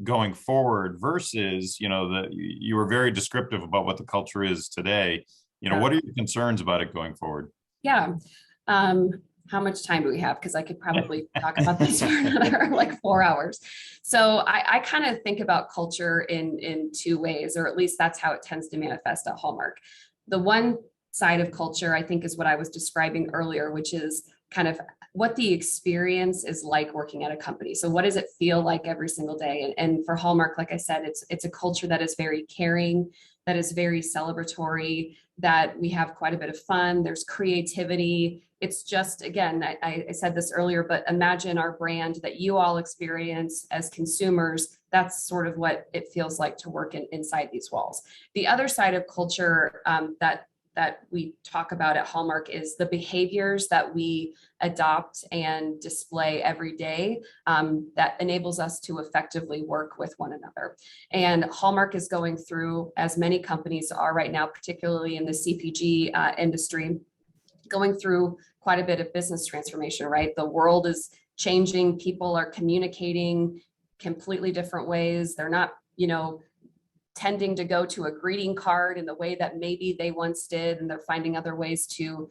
going forward versus you were very descriptive about what the culture is today. What are your concerns about it going forward? Yeah. How much time do we have? Because I could probably talk about this for another 4 hours. So I kind of think about culture in 2 ways, or at least that's how it tends to manifest at Hallmark. The one side of culture, I think, is what I was describing earlier, which is kind of what the experience is like working at a company. So what does it feel like every single day? And for Hallmark, like I said, it's a culture that is very caring, that is very celebratory, that we have quite a bit of fun. There's creativity. It's just, again, I said this earlier, but imagine our brand that you all experience as consumers. That's sort of what it feels like to work inside these walls. The other side of culture that we talk about at Hallmark is the behaviors that we adopt and display every day that enables us to effectively work with one another. And Hallmark is going through, as many companies are right now, particularly in the CPG industry, going through quite a bit of business transformation, right? The world is changing. People are communicating completely different ways. They're not, tending to go to a greeting card in the way that maybe they once did, and they're finding other ways to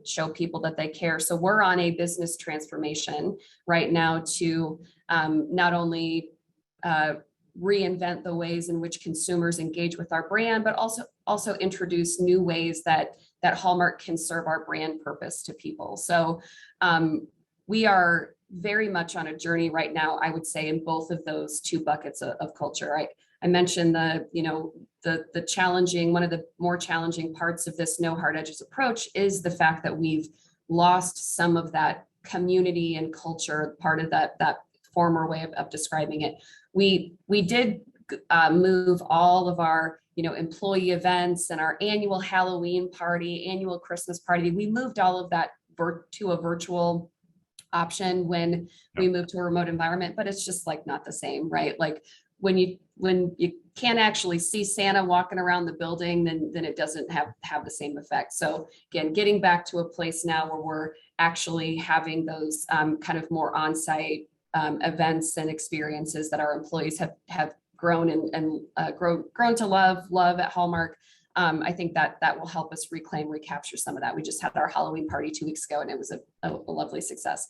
show people that they care. So we're on a business transformation right now to not only reinvent the ways in which consumers engage with our brand, but also introduce new ways that Hallmark can serve our brand purpose to people. So we are very much on a journey right now, I would say, in both of those 2 buckets of culture. I mentioned the challenging, one of the more challenging parts of this no hard edges approach is the fact that we've lost some of that community and culture, part of that former way of describing it. We did move all of our employee events and our annual Halloween party, annual Christmas party. We moved all of that to a virtual option when we moved to a remote environment, but it's just not the same, right? When you can't actually see Santa walking around the building, then it doesn't have the same effect. So again, getting back to a place now where we're actually having those kind of more on-site events and experiences that our employees have grown and grown to love at Hallmark. I think that will help us recapture some of that. We just had our Halloween party 2 weeks ago, and it was a lovely success.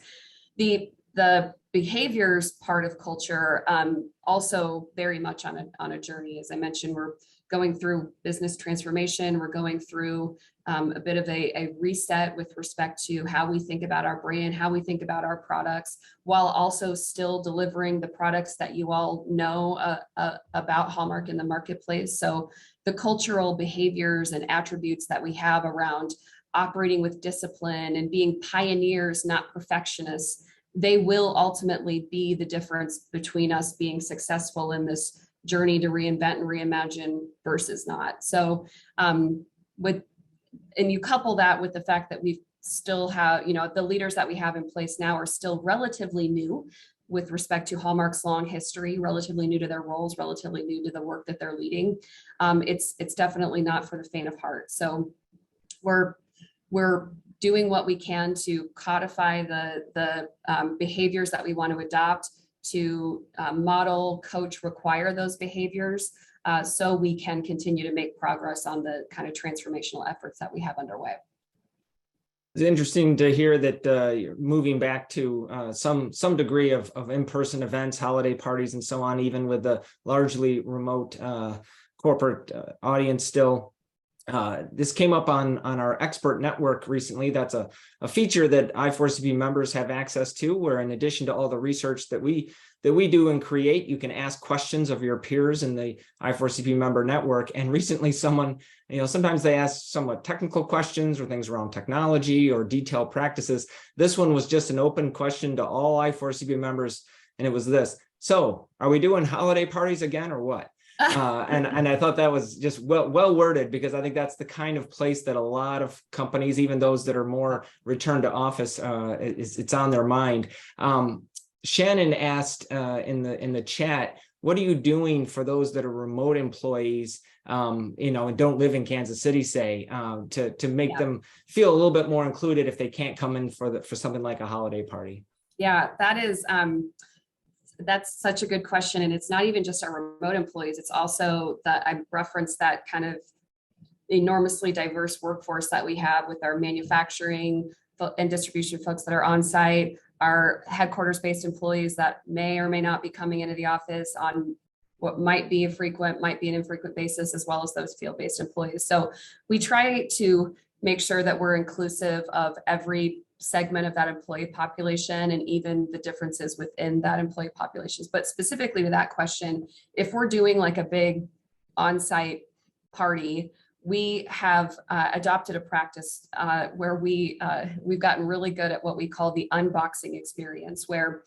The behaviors part of culture, also very much on a journey. As I mentioned, we're going through business transformation. We're going through a bit of a reset with respect to how we think about our brand, how we think about our products, while also still delivering the products that you all know about Hallmark in the marketplace. So the cultural behaviors and attributes that we have around operating with discipline and being pioneers, not perfectionists, they will ultimately be the difference between us being successful in this journey to reinvent and reimagine versus not. So and you couple that with the fact that we still have, the leaders that we have in place now are still relatively new with respect to Hallmark's long history, relatively new to their roles, relatively new to the work that they're leading. It's definitely not for the faint of heart. So we're doing what we can to codify the behaviors that we want to adopt, to model, coach, require those behaviors, so we can continue to make progress on the kind of transformational efforts that we have underway. It's interesting to hear that you're moving back to some degree of in-person events, holiday parties, and so on, even with the largely remote corporate audience still. This came up on our expert network recently. That's a feature that I4CP members have access to, where in addition to all the research that we do and create, you can ask questions of your peers in the I4CP member network. And recently someone, sometimes they ask somewhat technical questions or things around technology or detailed practices. This one was just an open question to all I4CP members. And it was this: so are we doing holiday parties again or what? And I thought that was just well worded, because I think that's the kind of place that a lot of companies, even those that are more return to office, it's on their mind. Shannon asked in the chat, what are you doing for those that are remote employees, and don't live in Kansas City, say, to make them feel a little bit more included if they can't come in for something like a holiday party? Yeah, that's such a good question. And it's not even just our remote employees. It's also that I referenced that kind of enormously diverse workforce that we have with our manufacturing and distribution folks that are on site, our headquarters-based employees that may or may not be coming into the office on what might be might be an infrequent basis, as well as those field-based employees. So we try to make sure that we're inclusive of every segment of that employee population and even the differences within that employee populations. But specifically to that question, if we're doing like a big on-site party, we have adopted a practice where we've gotten really good at what we call the unboxing experience, where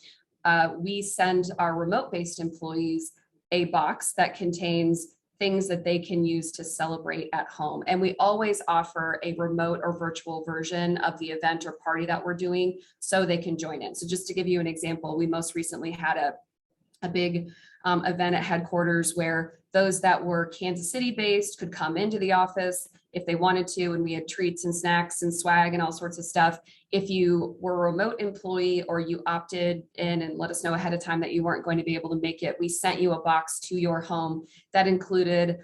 we send our remote-based employees a box that contains things that they can use to celebrate at home. And we always offer a remote or virtual version of the event or party that we're doing so they can join in. So just to give you an example, we most recently had a big event at headquarters where those that were Kansas City based could come into the office if they wanted to, and we had treats and snacks and swag and all sorts of stuff. If you were a remote employee or you opted in and let us know ahead of time that you weren't going to be able to make it, we sent you a box to your home that included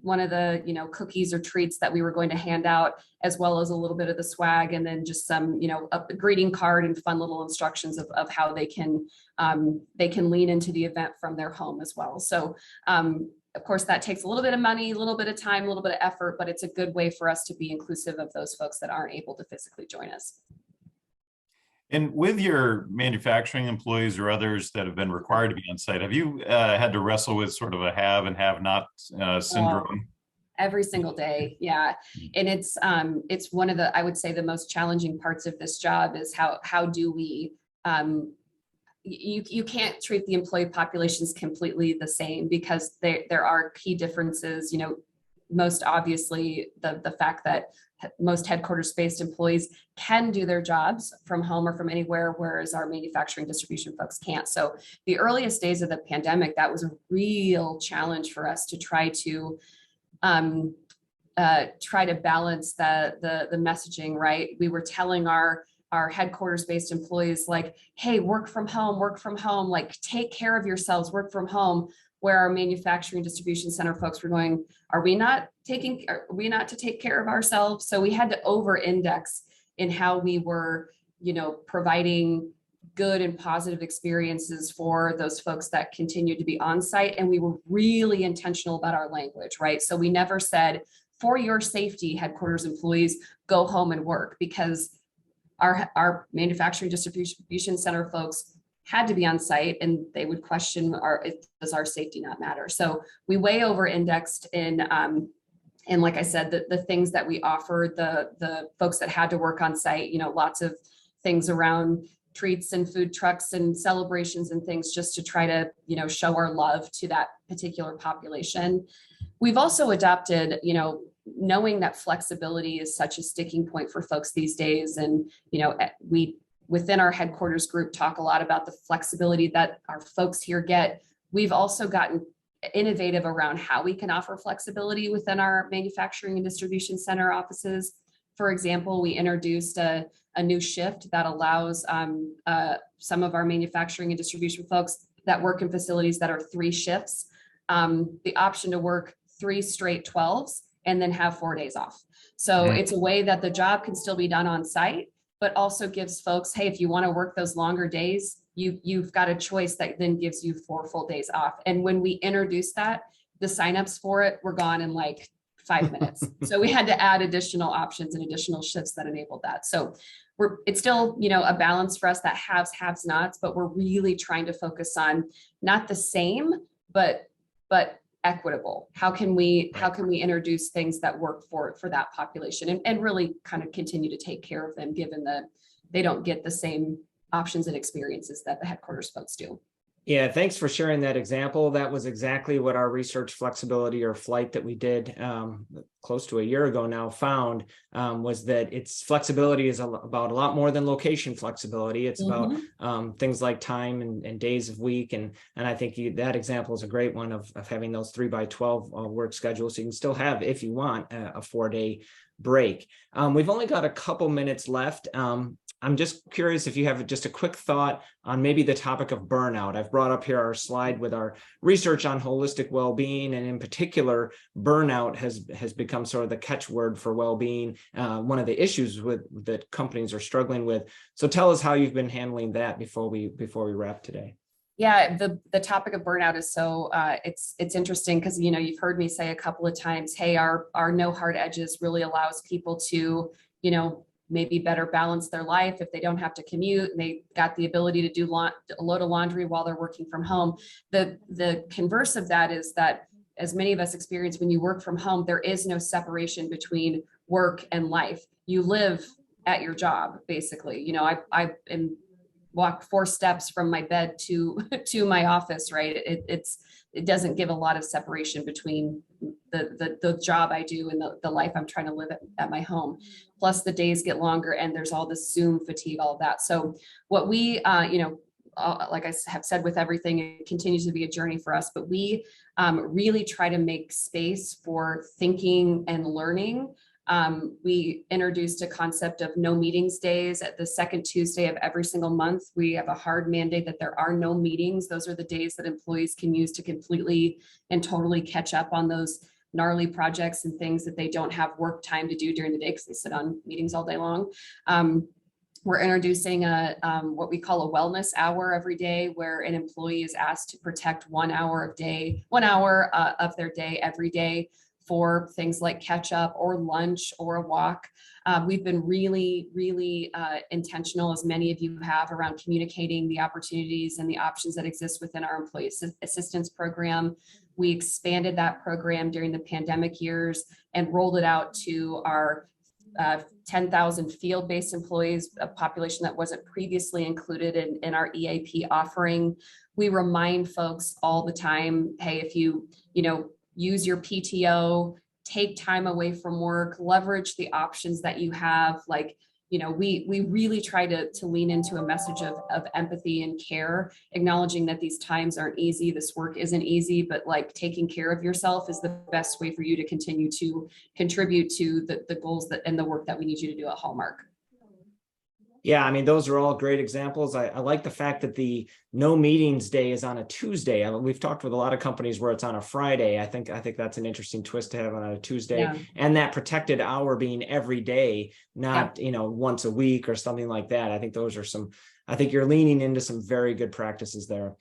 one of the cookies or treats that we were going to hand out, as well as a little bit of the swag, and then just some a greeting card and fun little instructions of how they can lean into the event from their home as well. So of course, that takes a little bit of money, a little bit of time, a little bit of effort, but it's a good way for us to be inclusive of those folks that aren't able to physically join us. And with your manufacturing employees or others that have been required to be on site, have you had to wrestle with sort of a have and have not syndrome? Every single day, yeah. And it's one of the, I would say, the most challenging parts of this job is how do we you can't treat the employee populations completely the same, because there are key differences. Most obviously the fact that most headquarters-based employees can do their jobs from home or from anywhere, whereas our manufacturing distribution folks can't. So the earliest days of the pandemic, that was a real challenge for us to try to balance the messaging, right? We were telling our our headquarters based employees like, hey, work from home, like take care of yourselves, work from home. Where our manufacturing distribution center folks were going, are we not to take care of ourselves? So we had to over index in how we were, providing good and positive experiences for those folks that continued to be on site. And we were really intentional about our language, right? So we never said, for your safety, headquarters employees, go home and work, because our manufacturing distribution center folks had to be on site and they would question does our safety not matter? So we way over indexed in, and like I said, the things that we offered the folks that had to work on site, lots of things around treats and food trucks and celebrations and things, just to try to, show our love to that particular population. We've also adopted, knowing that flexibility is such a sticking point for folks these days. And, we, within our headquarters group, talk a lot about the flexibility that our folks here get. We've also gotten innovative around how we can offer flexibility within our manufacturing and distribution center offices. For example, we introduced a new shift that allows some of our manufacturing and distribution folks that work in facilities that are 3 shifts, the option to work 3 straight 12s and then have 4 days off. So it's a way that the job can still be done on site, but also gives folks, hey, if you want to work those longer days, you've got a choice that then gives you 4 full days off. And when we introduced that, the signups for it were gone in like 5 minutes. So we had to add additional options and additional shifts that enabled that. So it's still, a balance for us, that haves nots, but we're really trying to focus on not the same, but equitable. How can we introduce things that work for that population and really kind of continue to take care of them, given that they don't get the same options and experiences that the headquarters folks do. Yeah, thanks for sharing that example. That was exactly what our research flexibility or flight that we did close to a year ago now found, was that its flexibility is about a lot more than location flexibility. It's about things like time and days of week. And I think that example is a great one of having those 3x12 work schedules. So you can still have, if you want, a 4-day break. We've only got a couple minutes left. I'm just curious if you have just a quick thought on maybe the topic of burnout. I've brought up here our slide with our research on holistic well-being, and in particular, burnout has become sort of the catchword for well-being, one of the issues that companies are struggling with. So tell us how you've been handling that before we wrap today. Yeah, the topic of burnout is so it's interesting because you've heard me say a couple of times, hey, our no hard edges really allows people to maybe better balance their life if they don't have to commute and they got the ability to do a load of laundry while they're working from home. The converse of that is that, as many of us experience, when you work from home, there is no separation between work and life. You live at your job, basically. I walk 4 steps from my bed to my office, right? It doesn't give a lot of separation between the job I do and the life I'm trying to live at my home. Plus the days get longer and there's all this Zoom fatigue, all of that. So what we, like I have said with everything, it continues to be a journey for us, but we really try to make space for thinking and learning. We introduced a concept of no meetings days at the second Tuesday of every single month. We have a hard mandate that there are no meetings. Those are the days that employees can use to completely and totally catch up on those gnarly projects and things that they don't have work time to do during the day because they sit on meetings all day long. We're introducing what we call a wellness hour every day, where an employee is asked to protect 1 hour of their day every day for things like catch up or lunch or a walk. We've been really, really intentional, as many of you have, around communicating the opportunities and the options that exist within our employee assistance program. We expanded that program during the pandemic years and rolled it out to our 10,000 field-based employees, a population that wasn't previously included in our EAP offering. We remind folks all the time, hey, if you use your PTO, take time away from work, leverage the options that you have. We really try to lean into a message of empathy and care, acknowledging that these times aren't easy, this work isn't easy, but taking care of yourself is the best way for you to continue to contribute to the goals and the work that we need you to do at Hallmark. Yeah, I mean, those are all great examples. I like the fact that the no meetings day is on a Tuesday. I mean, we've talked with a lot of companies where it's on a Friday. I think that's an interesting twist to have on a Tuesday, Yeah. and that protected hour being every day, not once a week or something like that. I think those are some. I think you're leaning into some very good practices there.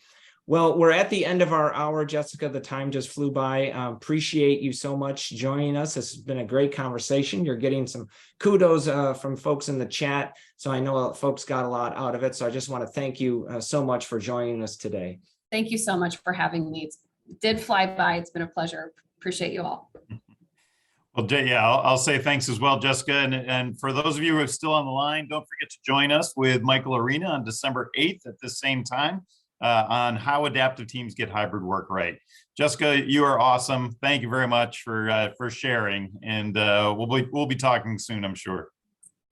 Well, we're at the end of our hour, Jessica. The time just flew by. Appreciate you so much joining us. This has been a great conversation. You're getting some kudos from folks in the chat. So I know folks got a lot out of it. So I just want to thank you so much for joining us today. Thank you so much for having me. It did fly by. It's been a pleasure. Appreciate you all. Well, yeah, I'll say thanks as well, Jessica. And for those of you who are still on the line, don't forget to join us with Michael Arena on December 8th at the same time on how adaptive teams get hybrid work right. Jessica, you are awesome. Thank you very much for sharing. And we'll be talking soon, I'm sure.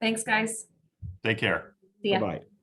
Thanks, guys. Take care. See ya. Bye-bye.